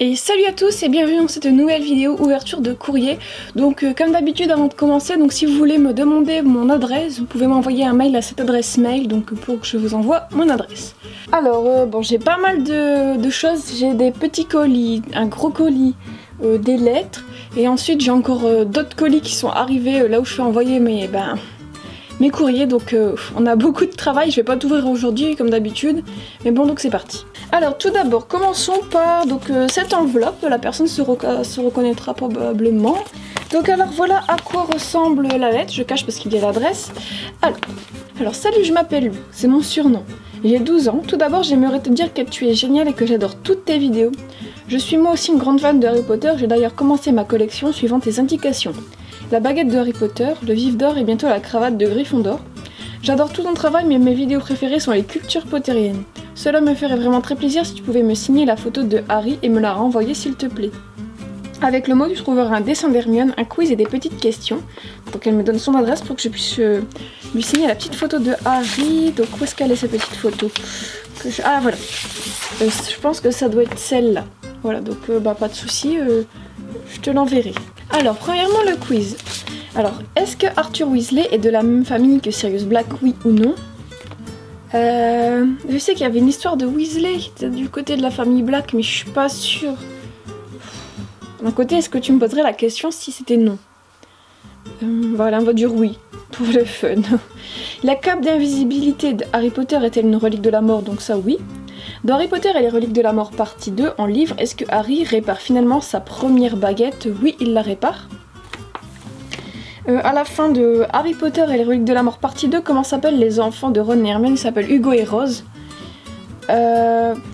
Et salut à tous et bienvenue dans cette nouvelle vidéo ouverture de courrier. Donc comme d'habitude avant de commencer, donc si vous voulez me demander mon adresse, vous pouvez m'envoyer un mail à cette adresse mail donc pour que je vous envoie mon adresse. Alors bon, j'ai pas mal de choses, j'ai des petits colis, un gros colis, des lettres et ensuite j'ai encore d'autres colis qui sont arrivés là où je fais envoyer mes courriers, donc on a beaucoup de travail, je vais pas tout ouvrir aujourd'hui comme d'habitude, mais bon donc c'est parti. Alors tout d'abord commençons par donc, cette enveloppe, la personne se reconnaîtra probablement. Donc alors voilà à quoi ressemble la lettre, je cache parce qu'il y a l'adresse. Alors salut, je m'appelle Lou, c'est mon surnom. J'ai 12 ans, tout d'abord j'aimerais te dire que tu es génial et que j'adore toutes tes vidéos. Je suis moi aussi une grande fan de Harry Potter, j'ai d'ailleurs commencé ma collection suivant tes indications. La baguette de Harry Potter, le vif d'or et bientôt la cravate de Gryffondor. J'adore tout ton travail mais mes vidéos préférées sont les cultures potteriennes. Cela me ferait vraiment très plaisir si tu pouvais me signer la photo de Harry et me la renvoyer s'il te plaît. Avec le mot tu trouveras un dessin d'Hermione, un quiz et des petites questions. Donc elle me donne son adresse pour que je puisse lui signer la petite photo de Harry. Donc où est-ce qu'elle est cette petite photo Ah voilà. Je pense que ça doit être celle-là. Voilà donc pas de souci, je te l'enverrai. Alors premièrement le quiz. Alors est-ce que Arthur Weasley est de la même famille que Sirius Black, oui ou non? Je sais qu'il y avait une histoire de Weasley qui était du côté de la famille Black, mais je suis pas sûre. D'un côté, est-ce que tu me poserais la question si c'était non? Voilà, on va dire oui, pour le fun. La cape d'invisibilité de Harry Potter est-elle une relique de la mort? Donc ça, oui. Dans Harry Potter et les reliques de la mort partie 2, en livre, est-ce que Harry répare finalement sa première baguette? Oui, il la répare. À la fin de Harry Potter et les reliques de la mort partie 2, comment s'appellent les enfants de Ron et Hermione? Ils s'appellent Hugo et Rose.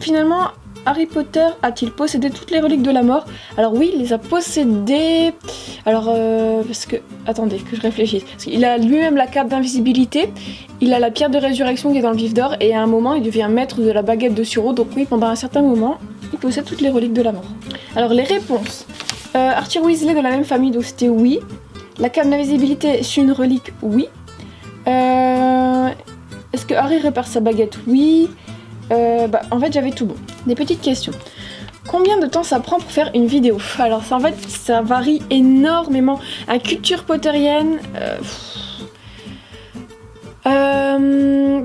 Finalement, Harry Potter a-t-il possédé toutes les reliques de la mort? Alors oui, il les a possédées. Alors, parce que... Attendez, que je réfléchisse. Parce qu'il a lui-même la cape d'invisibilité, il a la pierre de résurrection qui est dans le vif d'or, et à un moment, il devient maître de la baguette de Suro. Donc oui, pendant un certain moment, il possède toutes les reliques de la mort. Alors les réponses. Arthur Weasley de la même famille, donc c'était oui. La cape d'invisibilité est une relique? Oui. Est-ce que Harry répare sa baguette? Oui. En fait, j'avais tout bon. Des petites questions. Combien de temps ça prend pour faire une vidéo? Alors, ça, en fait, ça varie énormément. À culture potterienne...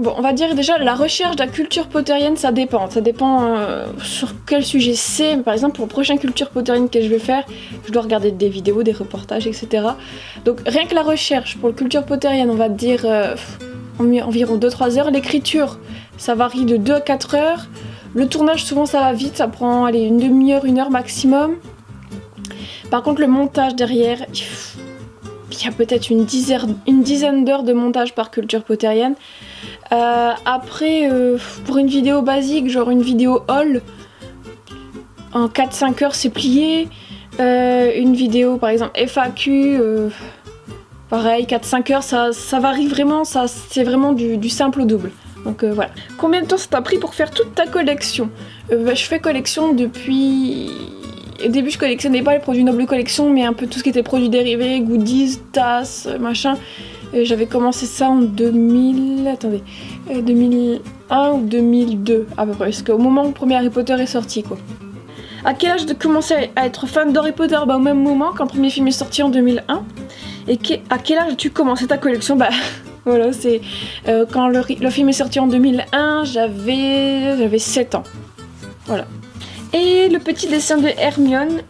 on va dire déjà la recherche de la culture potterienne, ça dépend. Ça dépend sur quel sujet c'est. Par exemple, pour le prochain culture potterienne que je vais faire, je dois regarder des vidéos, des reportages, etc. Donc rien que la recherche pour le culture potterienne, on va dire environ 2-3 heures. L'écriture, ça varie de 2 à 4 heures. Le tournage, souvent ça va vite, ça prend une demi-heure, 1 heure maximum. Par contre, le montage derrière... Il y a peut-être une dizaine d'heures de montage par culture potterienne. Après, pour une vidéo basique, genre une vidéo haul, en 4-5 heures c'est plié. Une vidéo par exemple FAQ, pareil, 4-5 heures, ça varie vraiment, c'est vraiment du simple au double. Donc voilà. Combien de temps ça t'a pris pour faire toute ta collection? Je fais collection depuis... Au début, je collectionnais pas les produits Noble Collection, mais un peu tout ce qui était produits dérivés, goodies, tasses, machin. J'avais commencé ça en 2001 ou 2002 à peu près, parce qu'au moment où le premier Harry Potter est sorti, quoi. À quel âge de commencer à être fan d'Harry Potter? Au même moment, quand le premier film est sorti en 2001. Et à quel âge as-tu commencé ta collection? Voilà, c'est quand le film est sorti en 2001, j'avais 7 ans. Voilà. Et le petit dessin de Hermione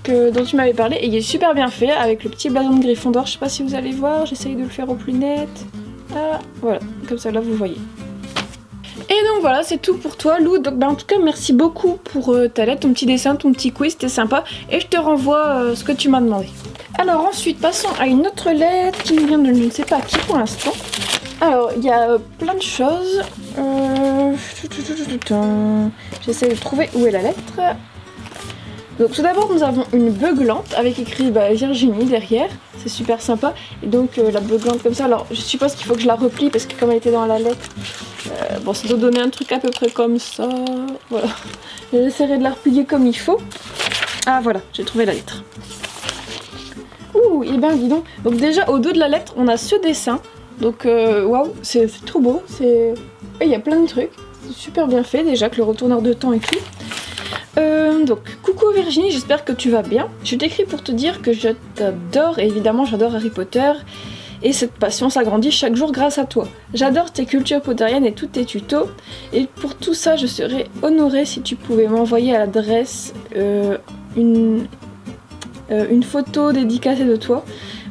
dont tu m'avais parlé, et il est super bien fait avec le petit blason de Gryffondor. Je sais pas si vous allez voir, j'essaye de le faire au plus net. Ah, voilà, comme ça là vous voyez. Et donc voilà, c'est tout pour toi Lou. Donc en tout cas merci beaucoup pour ta lettre, ton petit dessin, ton petit quiz, c'était sympa. Et je te renvoie ce que tu m'as demandé. Alors ensuite passons à une autre lettre qui nous vient de je ne sais pas qui pour l'instant. Alors il y a plein de choses. J'essaie de trouver où est la lettre. Donc tout d'abord nous avons une beuglante avec écrit Virginie derrière, c'est super sympa. Et donc la beuglante comme ça, alors je suppose qu'il faut que je la replie parce que comme elle était dans la lettre, ça doit donner un truc à peu près comme ça, voilà. J'essaierai de la replier comme il faut. Ah voilà, j'ai trouvé la lettre. Ouh, et ben dis donc. Donc déjà au dos de la lettre on a ce dessin, donc waouh, c'est trop beau, il y a plein de trucs, c'est super bien fait déjà, que le retourneur de temps et tout. Donc, coucou Virginie, j'espère que tu vas bien. Je t'écris pour te dire que je t'adore, et évidemment j'adore Harry Potter, et cette passion s'agrandit chaque jour grâce à toi. J'adore tes cultures potteriennes et tous tes tutos, et pour tout ça je serais honorée si tu pouvais m'envoyer à l'adresse une photo dédicacée de toi.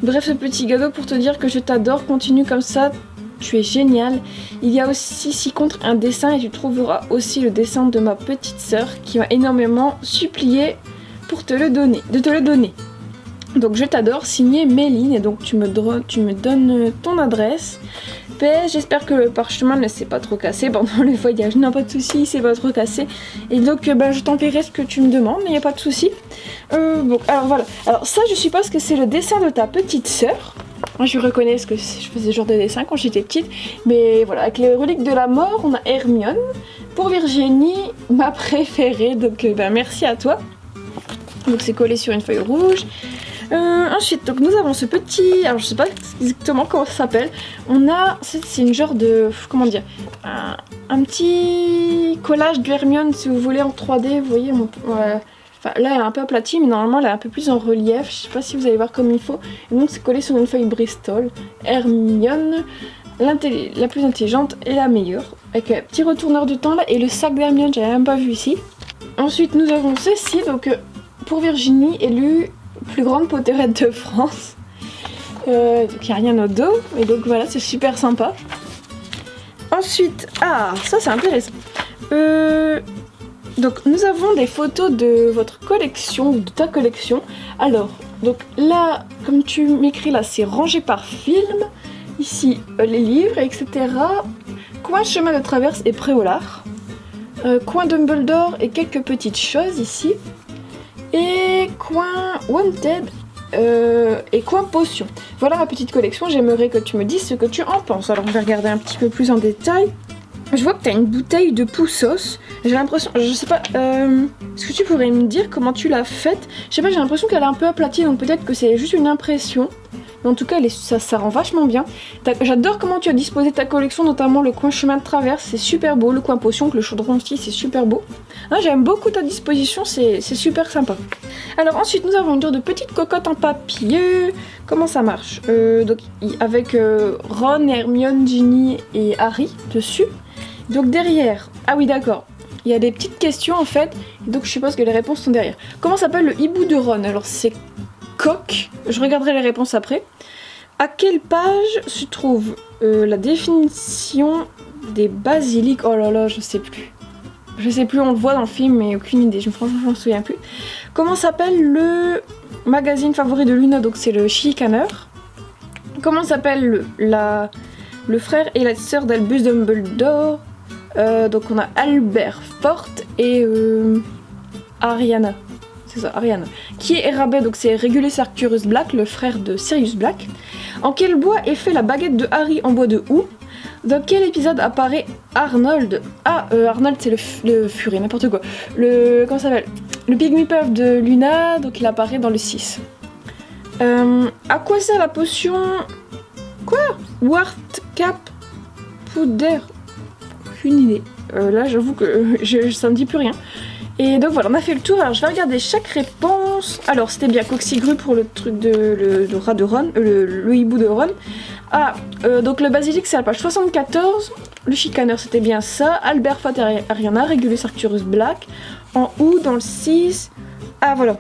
Bref, ce petit cadeau pour te dire que je t'adore, continue comme ça. Tu es génial. Il y a aussi ci-contre un dessin et tu trouveras aussi le dessin de ma petite sœur qui m'a énormément supplié pour te le donner. Donc je t'adore, signé Méline, et donc tu me donnes ton adresse. PS, j'espère que le parchemin ne s'est pas trop cassé pendant le voyage. Non, pas de soucis, il s'est pas trop cassé. Et donc je t'enverrai ce que tu me demandes, mais il n'y a pas de soucis. Bon, alors voilà. Alors ça, je suppose que c'est le dessin de ta petite sœur. Moi je reconnais parce que je faisais ce genre de dessin quand j'étais petite. Mais voilà, avec les reliques de la mort, on a Hermione. Pour Virginie, ma préférée, donc merci à toi. Donc c'est collé sur une feuille rouge. Ensuite, donc nous avons ce petit, alors je sais pas exactement comment ça s'appelle. C'est une genre de, comment dire, un petit collage de Hermione si vous voulez en 3D. Vous voyez, enfin, là elle est un peu aplatie, mais normalement elle est un peu plus en relief. Je sais pas si vous allez voir comme il faut. Et donc c'est collé sur une feuille Bristol. Hermione, la plus intelligente et la meilleure. Avec un petit retourneur de temps là et le sac d'Hermione, j'avais même pas vu ici. Ensuite nous avons ceci, donc pour Virginie, élue plus grande potterette de France. Donc il n'y a rien au dos, et donc voilà, c'est super sympa. Ensuite, ça c'est intéressant. Donc nous avons des photos de votre collection, de ta collection. Alors, donc là, comme tu m'écris là, c'est rangé par film. Ici, les livres, etc. Coin chemin de traverse et préolard. Coin Dumbledore et quelques petites choses ici. Et coin Wanted et coin Potion. Voilà ma petite collection, j'aimerais que tu me dises ce que tu en penses. Alors on va regarder un petit peu plus en détail. Je vois que tu as une bouteille de poussos. J'ai l'impression, je sais pas, est-ce que tu pourrais me dire comment tu l'as faite? Je sais pas, j'ai l'impression qu'elle est un peu aplatie, donc peut-être que c'est juste une impression. Mais en tout cas, ça rend vachement bien. J'adore comment tu as disposé ta collection, notamment le coin chemin de traverse, c'est super beau. Le coin potion, le chaudron aussi, c'est super beau. J'aime beaucoup ta disposition, c'est super sympa. Alors ensuite, nous avons une sorte de petite cocotte en papier. Comment ça marche? Donc avec Ron, Hermione, Ginny et Harry dessus. Donc derrière, ah oui d'accord, il y a des petites questions en fait, donc je suppose que les réponses sont derrière. Comment s'appelle le hibou de Ron? Alors c'est Coq, je regarderai les réponses après. À quelle page se trouve la définition des basiliques? Oh là là, je sais plus. Je sais plus, on le voit dans le film, mais aucune idée, franchement je m'en souviens plus. Comment s'appelle le magazine favori de Luna? Donc c'est le Chicaner. Comment s'appelle le frère et la sœur d'Albus Dumbledore? Donc on a Albert Forte et Ariana. C'est ça, Ariana. Qui est Rabais, donc c'est Regulus Arcturus Black, le frère de Sirius Black. En quel bois est fait la baguette de Harry? En bois de houx. Dans quel épisode apparaît Arnold? Arnold c'est le furet, n'importe quoi. Comment ça s'appelle? Le Pygmy-Puff de Luna, donc il apparaît dans le 6. À quoi sert la potion? Quoi? Wart Cap Powder? Aucune idée. Là j'avoue que ça me dit plus rien. Et donc voilà, on a fait le tour. Alors je vais regarder chaque réponse. Alors c'était bien Coxigru pour le truc le rat de Ron, le hibou de Ron. Donc le basilic c'est à la page 74. Le chicaner c'était bien ça. Albert Fat et Ariana, Regulus Arcturus Black. En haut dans le 6. Ah voilà.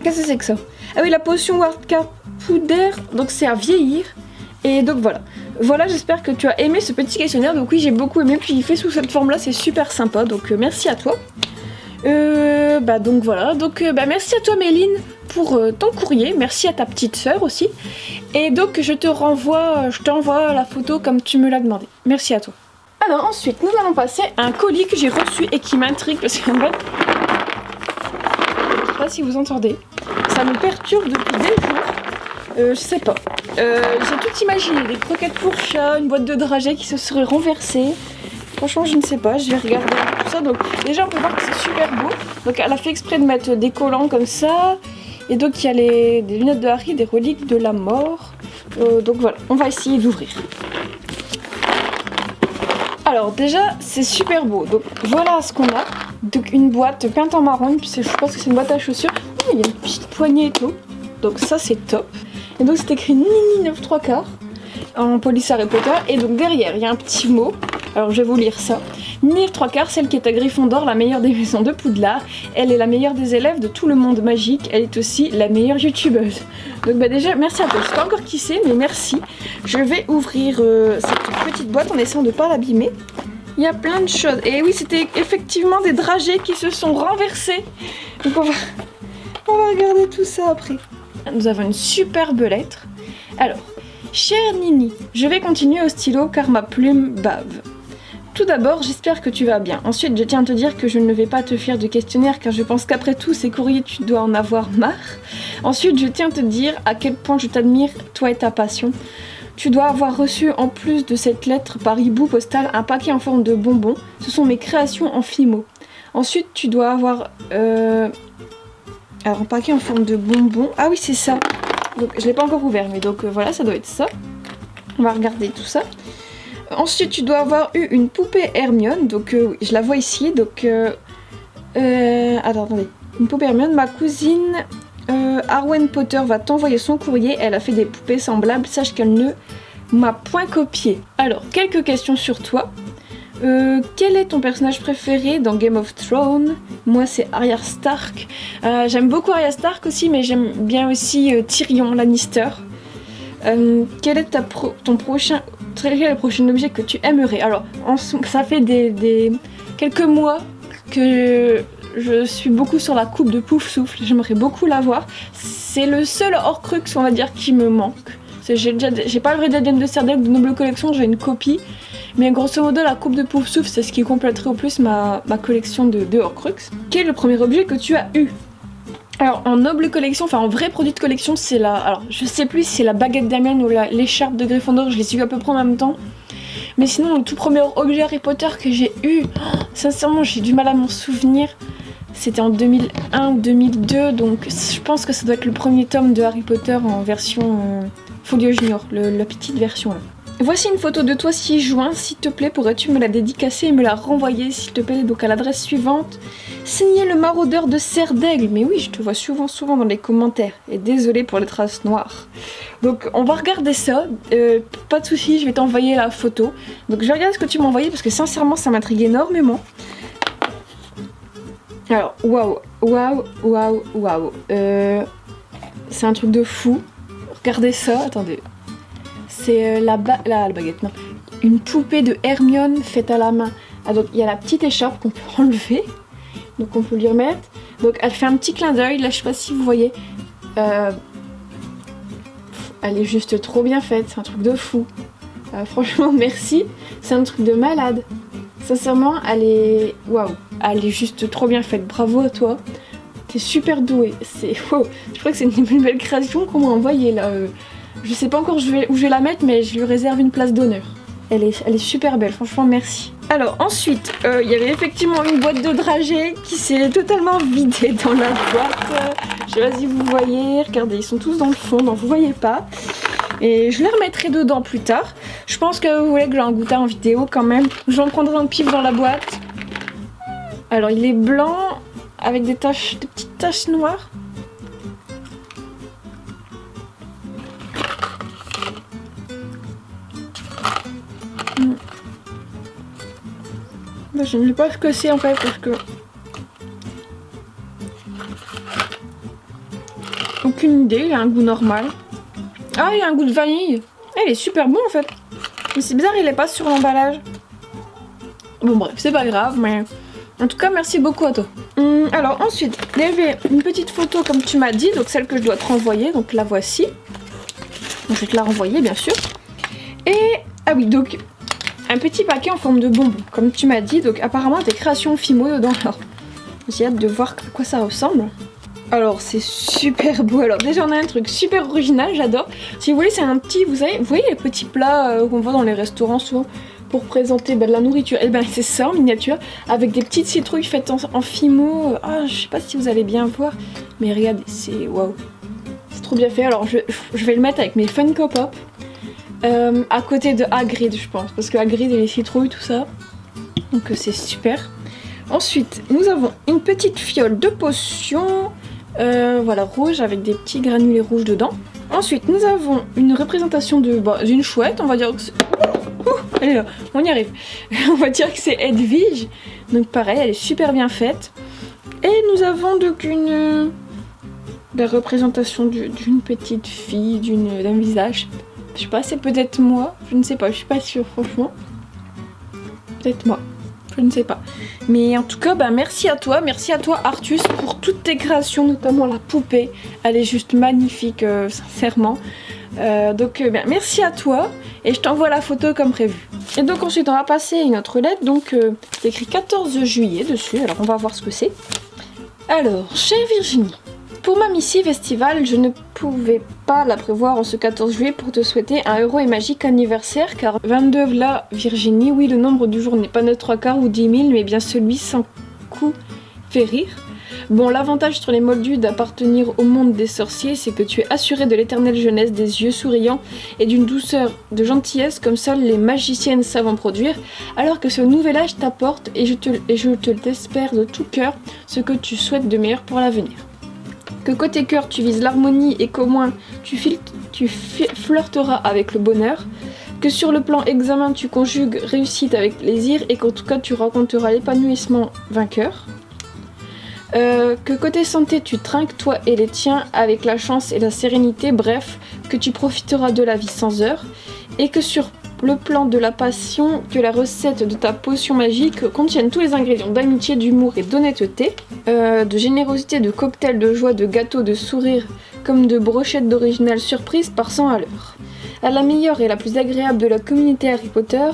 Qu'est-ce que c'est que ça? Ah oui, la potion Wardcap Powder. Donc c'est à vieillir. Et donc voilà. Voilà, j'espère que tu as aimé ce petit questionnaire. Donc oui, j'ai beaucoup aimé. Puis il fait sous cette forme là, c'est super sympa. Donc merci à toi. Donc voilà, merci à toi Méline pour ton courrier, merci à ta petite sœur aussi, et donc je t'envoie la photo comme tu me l'as demandé, merci à toi. Alors ensuite nous allons passer à un colis que j'ai reçu et qui m'intrigue parce qu'en fait, je sais pas si vous entendez, ça me perturbe depuis des jours, je sais pas, j'ai tout imaginé, des croquettes pour chat, une boîte de dragées qui se serait renversée. Franchement, je ne sais pas, je vais regarder tout ça. Donc, déjà, on peut voir que c'est super beau. Donc, elle a fait exprès de mettre des collants comme ça. Et donc, il y a des lunettes de Harry, des reliques de la mort. Donc, voilà, on va essayer d'ouvrir. Alors, déjà, c'est super beau. Donc, voilà ce qu'on a. Donc une boîte peinte en marron, je pense que c'est une boîte à chaussures. Oh, il y a une petite poignée et tout. Donc ça c'est top. Et donc c'est écrit Nini 9 3/4 en police Harry Potter. Et donc derrière il y a un petit mot. Alors je vais vous lire ça. Nini 9 3/4, celle qui est à Gryffondor, la meilleure des maisons de Poudlard. Elle est la meilleure des élèves de tout le monde magique. Elle est aussi la meilleure youtubeuse. Donc bah déjà merci à toi. Je sais pas encore qui c'est mais merci. Je vais ouvrir cette petite boîte en essayant de pas l'abîmer. Il y a plein de choses. Et oui, c'était effectivement des dragées qui se sont renversés. Donc on va regarder tout ça après. Nous avons une superbe lettre. Alors, chère Nini, je vais continuer au stylo car ma plume bave. Tout d'abord, j'espère que tu vas bien. Ensuite, je tiens à te dire que je ne vais pas te faire de questionnaire car je pense qu'après tous ces courriers, tu dois en avoir marre. Ensuite, je tiens à te dire à quel point je t'admire, toi et ta passion. Tu dois avoir reçu, en plus de cette lettre par hibou postal, un paquet en forme de bonbons. Ce sont mes créations en Fimo. Ensuite, tu dois avoir... Alors, un paquet en forme de bonbons. Ah oui, c'est ça. Donc, je ne l'ai pas encore ouvert, mais donc voilà, ça doit être ça. On va regarder tout ça. Ensuite, tu dois avoir eu une poupée Hermione. Donc, je la vois ici. Donc, attendez. Une poupée Hermione. Ma cousine... Arwen Potter va t'envoyer son courrier, elle a fait des poupées semblables, sache qu'elle ne m'a point copié. Alors, quelques questions sur toi. Quel est ton personnage préféré dans Game of Thrones? Moi c'est Arya Stark. J'aime beaucoup Arya Stark aussi, mais j'aime bien aussi Tyrion Lannister. Quel est quel est le prochain objet que tu aimerais? Alors, ça fait quelques mois que... Je suis beaucoup sur la coupe de Poufsouffle, j'aimerais beaucoup l'avoir. C'est le seul Horcrux, on va dire, qui me manque. J'ai pas le vrai diadème de Serdaigle de Noble Collection, j'ai une copie. Mais grosso modo, la coupe de Poufsouffle, c'est ce qui compléterait au plus ma collection de Horcrux. Quel est le premier objet que tu as eu? Alors, en Noble Collection, enfin en vrai produit de collection, c'est la... Alors, je sais plus si c'est la baguette d'Hermione ou l'écharpe de Gryffondor, je les ai eu à peu près en même temps. Mais sinon, le tout premier objet Harry Potter que j'ai eu, sincèrement, j'ai du mal à m'en souvenir. C'était en 2001 ou 2002, donc je pense que ça doit être le premier tome de Harry Potter en version Folio Junior, la petite version là. Voici une photo de toi 6 juin, s'il te plaît, pourrais-tu me la dédicacer et me la renvoyer, s'il te plaît, donc à l'adresse suivante. Signé le maraudeur de Serdaigle, mais oui, je te vois souvent dans les commentaires, et désolé pour les traces noires. Donc on va regarder ça, pas de soucis, je vais t'envoyer la photo. Donc je vais regarder ce que tu m'as envoyé, parce que sincèrement ça m'intrigue énormément. Alors, waouh. C'est un truc de fou. Regardez ça, attendez. C'est la baguette, non. Une poupée de Hermione faite à la main. Ah, donc il y a la petite écharpe qu'on peut enlever. Donc on peut lui remettre. Donc elle fait un petit clin d'œil, là je sais pas si vous voyez. Elle est juste trop bien faite, c'est un truc de fou. Franchement, merci. C'est un truc de malade. Sincèrement, elle est... Waouh, elle est juste trop bien faite. Bravo à toi. T'es super douée. C'est... Wow. Je crois que c'est une belle création qu'on m'a envoyée là. Je sais pas encore où je vais la mettre, mais je lui réserve une place d'honneur. Elle est super belle, franchement merci. Alors ensuite, il y avait effectivement une boîte de dragées qui s'est totalement vidée dans la boîte. Je sais pas si vous voyez, regardez, ils sont tous dans le fond, donc vous voyez pas. Et je les remettrai dedans plus tard. Je pense que vous voulez que j'en goûte en vidéo quand même. J'en prendrai un pif dans la boîte. Alors il est blanc avec des petites taches noires. Je ne sais pas ce que c'est en fait parce que... Aucune idée, il a un goût normal. Ah, il a un goût de vanille. Il est super bon en fait. Mais c'est bizarre, il est pas sur l'emballage. Bon bref, c'est pas grave, mais... En tout cas, merci beaucoup à toi. Alors ensuite, il y avait une petite photo comme tu m'as dit, donc celle que je dois te renvoyer, donc la voici. Donc, je vais te la renvoyer bien sûr. Et... Ah oui, donc... Un petit paquet en forme de bonbons, comme tu m'as dit, donc apparemment des créations Fimo dedans. Alors, j'ai hâte de voir à quoi ça ressemble. Alors c'est super beau, alors déjà on a un truc super original, j'adore. Si vous voulez c'est un petit, vous voyez les petits plats qu'on voit dans les restaurants souvent pour présenter de la nourriture. Et ben c'est ça en miniature, avec des petites citrouilles faites en Fimo. Ah, je sais pas si vous allez bien voir, mais regardez, c'est waouh. C'est trop bien fait, alors je vais le mettre avec mes Funko Pop. À côté de Hagrid je pense, parce que Hagrid et les citrouilles tout ça, donc c'est super. Ensuite, nous avons une petite fiole de potion, voilà, rouge avec des petits granulés rouges dedans. Ensuite, nous avons une représentation d'une chouette, on va dire que c'est... elle est là, on y arrive. On va dire que c'est Edwige, donc pareil, elle est super bien faite. Et nous avons donc la représentation d'une petite fille, d'un visage. Je sais pas, c'est peut-être moi, je ne sais pas, je suis pas sûre franchement. Peut-être moi, je ne sais pas. Mais en tout cas, merci à toi Artus pour toutes tes créations, notamment la poupée. Elle est juste magnifique, sincèrement. Merci à toi et je t'envoie la photo comme prévu. Et donc ensuite on va passer à une autre lettre, donc c'est écrit 14 juillet dessus, alors on va voir ce que c'est. Alors, chère Virginie, pour ma missive estivale, je ne pouvais pas la prévoir en ce 14 juillet pour te souhaiter un heureux et magique anniversaire, car 22 là, Virginie, oui, le nombre du jour n'est pas 9 3/4 ou 10 000, mais bien celui sans coup fait rire. Bon, l'avantage sur les moldus d'appartenir au monde des sorciers, c'est que tu es assuré de l'éternelle jeunesse, des yeux souriants et d'une douceur de gentillesse comme seules les magiciennes savent en produire, alors que ce nouvel âge t'apporte, et je te l'espère de tout cœur, ce que tu souhaites de meilleur pour l'avenir. Que côté cœur tu vises l'harmonie et qu'au moins tu flirteras avec le bonheur, que sur le plan examen tu conjugues réussite avec plaisir et qu'en tout cas tu rencontreras l'épanouissement vainqueur. Que côté santé tu trinques toi et les tiens avec la chance et la sérénité, bref, que tu profiteras de la vie sans heurts, et que sur le plan de la passion, que la recette de ta potion magique contienne tous les ingrédients d'amitié, d'humour et d'honnêteté, de générosité, de cocktails, de joie, de gâteaux, de sourires, comme de brochettes d'original surprise par 100 à l'heure. À la meilleure et la plus agréable de la communauté Harry Potter,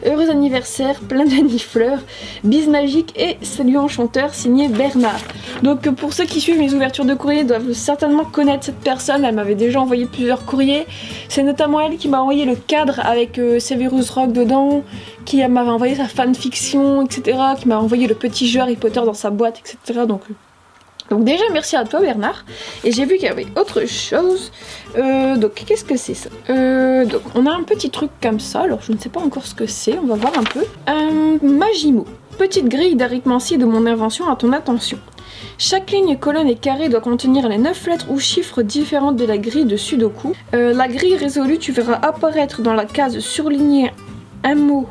heureux anniversaire, plein d'annifleurs, bise magique et salut enchanteur, signé Bernard. Donc pour ceux qui suivent mes ouvertures de courrier doivent certainement connaître cette personne, elle m'avait déjà envoyé plusieurs courriers. C'est notamment elle qui m'a envoyé le cadre avec Severus Rogue dedans, qui m'avait envoyé sa fanfiction, etc., qui m'a envoyé le petit jeu Harry Potter dans sa boîte, etc. Donc déjà merci à toi Bernard. Et j'ai vu qu'il y avait autre chose. Donc qu'est-ce que c'est ça? Donc on a un petit truc comme ça. Alors je ne sais pas encore ce que c'est. On va voir un peu. Magimo. Petite grille d'arithmancie de mon invention à ton attention. Chaque ligne, colonne et carré doit contenir les 9 lettres ou chiffres différentes de la grille de Sudoku. La grille résolue, tu verras apparaître dans la case surlignée un mot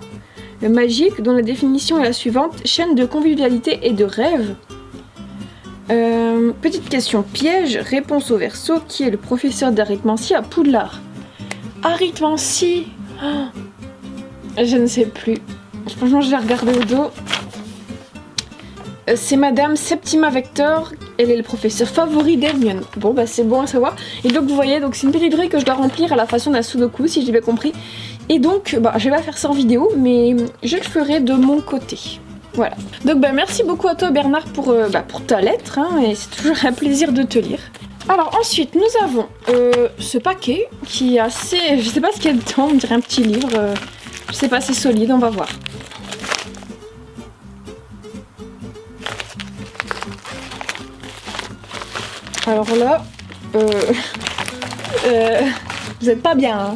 magique dont la définition est la suivante: chaîne de convivialité et de rêve. Petite question piège, réponse au verso, qui est le professeur d'arithmancie à Poudlard? Arithmancie, je ne sais plus. Franchement, je vais regarder au dos. C'est Madame Septima Vector, elle est le professeur favori d'Hermione. Bon, c'est bon à savoir. Et donc, vous voyez, donc c'est une petite grille que je dois remplir à la façon d'un Sudoku, si j'ai bien compris. Et donc, je vais pas faire ça en vidéo, mais je le ferai de mon côté. Voilà. Donc merci beaucoup à toi Bernard pour ta lettre, hein, et c'est toujours un plaisir de te lire. Alors ensuite nous avons ce paquet qui est assez... Je sais pas ce qu'il y a dedans, on dirait un petit livre. Je sais pas, c'est solide, on va voir. Alors là... vous êtes pas bien, hein.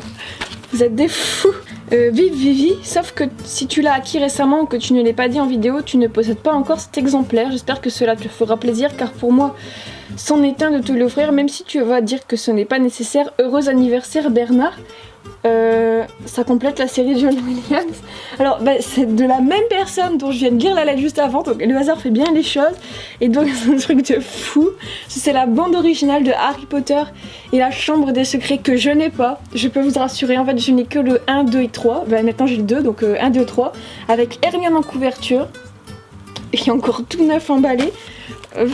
Vous êtes des fous. Vive Vivi, sauf que si tu l'as acquis récemment ou que tu ne l'as pas dit en vidéo, tu ne possèdes pas encore cet exemplaire. J'espère que cela te fera plaisir, car pour moi, c'en est un de te l'offrir, même si tu vas dire que ce n'est pas nécessaire. Heureux anniversaire Bernard. Ça complète la série de John Williams. Alors c'est de la même personne dont je viens de lire la lettre juste avant, donc le hasard fait bien les choses. Et donc c'est un truc de fou. C'est la bande originale de Harry Potter et la chambre des secrets que je n'ai pas. Je peux vous rassurer, en fait je n'ai que le 1, 2 et 3. Maintenant j'ai le 2, donc 1, 2, 3. Avec Hermione en couverture. Et encore tout neuf emballé.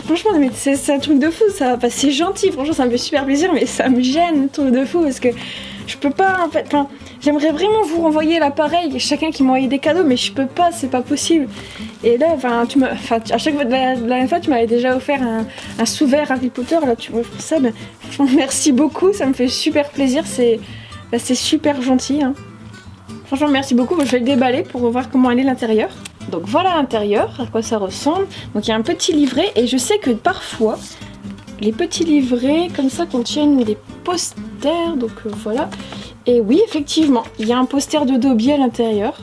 Franchement, mais c'est un truc de fou ça. C'est gentil, franchement ça me fait super plaisir, mais ça me gêne, un truc de fou, parce que je peux pas en fait. J'aimerais vraiment vous renvoyer l'appareil, chacun qui m'a envoyé des cadeaux, mais je peux pas, c'est pas possible. Et là, à chaque fois, la dernière fois, tu m'avais déjà offert un sous-verre Harry Potter, là tu m'offres ça, franchement merci beaucoup, ça me fait super plaisir, c'est super gentil, hein. Franchement merci beaucoup, je vais le déballer pour voir comment elle est l'intérieur. Donc voilà l'intérieur, à quoi ça ressemble. Donc il y a un petit livret, et je sais que parfois les petits livrets comme ça contiennent des posters, donc voilà. Et oui, effectivement, il y a un poster de Dobby à l'intérieur,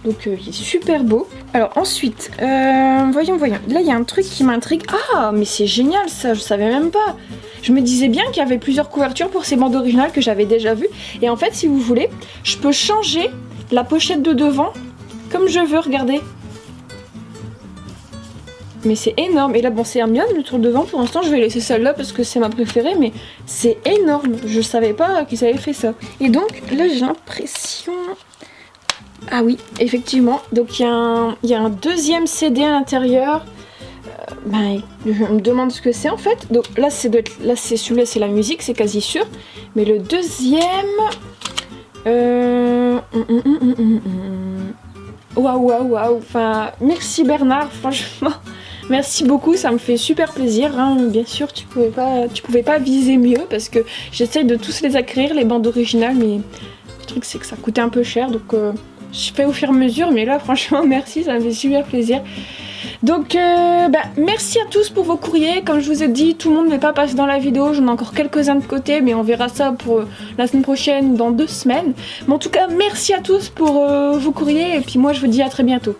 donc il est super beau. Alors ensuite, voyons. Là, il y a un truc qui m'intrigue. Ah, mais c'est génial ça, je savais même pas. Je me disais bien qu'il y avait plusieurs couvertures pour ces bandes originales que j'avais déjà vues. Et en fait, si vous voulez, je peux changer la pochette de devant comme je veux, regardez. Mais c'est énorme. Et là, bon, c'est Hermione, le tour devant. Pour l'instant, je vais laisser celle-là parce que c'est ma préférée. Mais c'est énorme. Je savais pas qu'ils avaient fait ça. Et donc, là, j'ai l'impression... Ah oui, effectivement. Donc, il y a un deuxième CD à l'intérieur. Je me demande ce que c'est en fait. Donc là, c'est celui-là, c'est la musique, c'est quasi sûr. Mais le deuxième... Waouh. Enfin, merci Bernard, franchement. Merci beaucoup, ça me fait super plaisir. Hein. Bien sûr, tu pouvais pas viser mieux parce que j'essaye de tous les acquérir, les bandes originales, mais le truc c'est que ça coûtait un peu cher, donc je fais au fur et à mesure. Mais là, franchement, merci, ça me fait super plaisir. Donc, merci à tous pour vos courriers. Comme je vous ai dit, tout le monde n'est pas passé dans la vidéo. J'en ai encore quelques-uns de côté, mais on verra ça pour la semaine prochaine ou dans 2 semaines. Mais en tout cas, merci à tous pour vos courriers. Et puis moi, je vous dis à très bientôt.